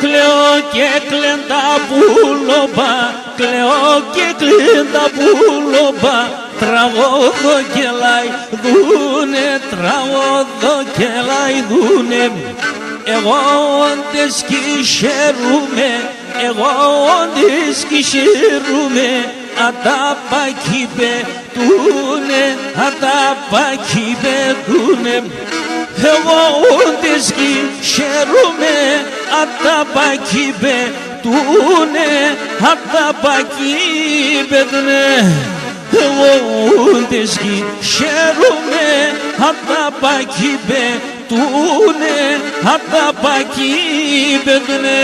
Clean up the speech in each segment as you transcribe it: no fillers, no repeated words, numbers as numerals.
κλαίω και κλαίντα πουλοπα, κλαίω και κλαίντα πουλοπα, τραγωδό και λαϊδούνε, τραγωδό και λαϊδούνε. Εγώ όντες κι χαίρομαι, εγώ όντες κι χαίρομαι, ατάπακι πετούνε, ατάπακι πετούνε. Εγώ όντες κι χαίρομαι, ατάπακι πετούνε, ατάπακι πετούνε. Εγώ όντες κι χαίρομαι, ατάπακι πετούνε, ατάπακι πετούνε.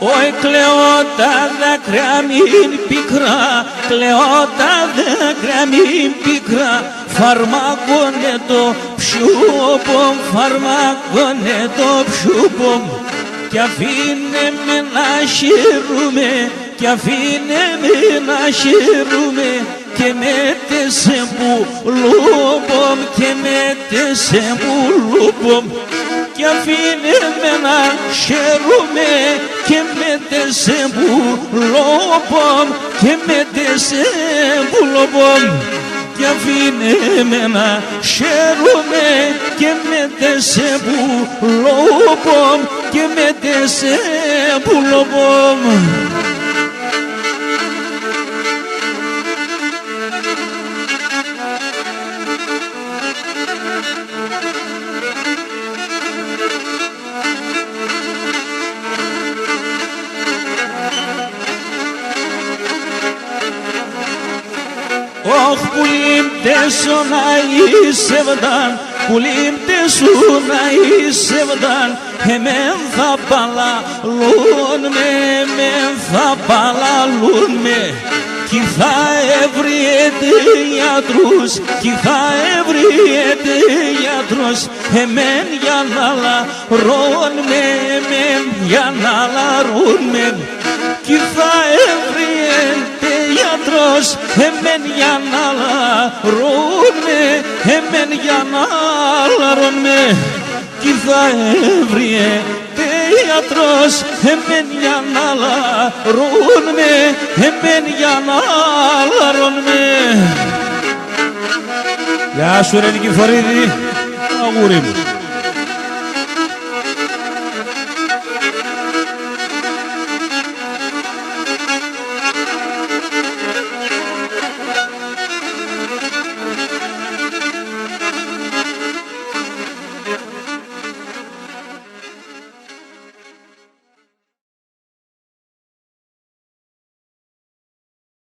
Oi, κλαίω τα δάκρυα μην πικρά, κλαίω τα δάκρυα μην πικρά, φαρμάκωνε το ψούπομ, φαρμάκωνε το ψούπομ. Κι αφήνε με να χαίρομαι, κι αφήνε με να χαίρομαι, και με τεσέ πουλούπομ, και με τεσέ πουλούπομ. Κι αφήνε με να χαίρομαι, και με τεσέ πουλούπομ, και με τεσέ πουλούπομ. Κι αφήνε με να χαίρομαι, και με τεσέ πουλούπομ, και με τεσέ πουλούπομ. Och, pulim te sonai sevdan, pulim te sonai sevdan, hemen θα παλαλούν με, hemen θα παλαλούν με. Κι θα έβριεται γιατρούς, κι θα έβριεται γιατρούς, εμέν για να λαρούν με, εμέν για να λαρούν με. Κι θα έβριεται γιατρός, εμέν για να λαρούν με, εμέν για να λαρούν με. Κι θα έβριεται γιατρός, εμέν για να λαρούν με, εμέν για να λαρούν με. Γεια σου ρε Νικηφορίδη, αγούρι μου.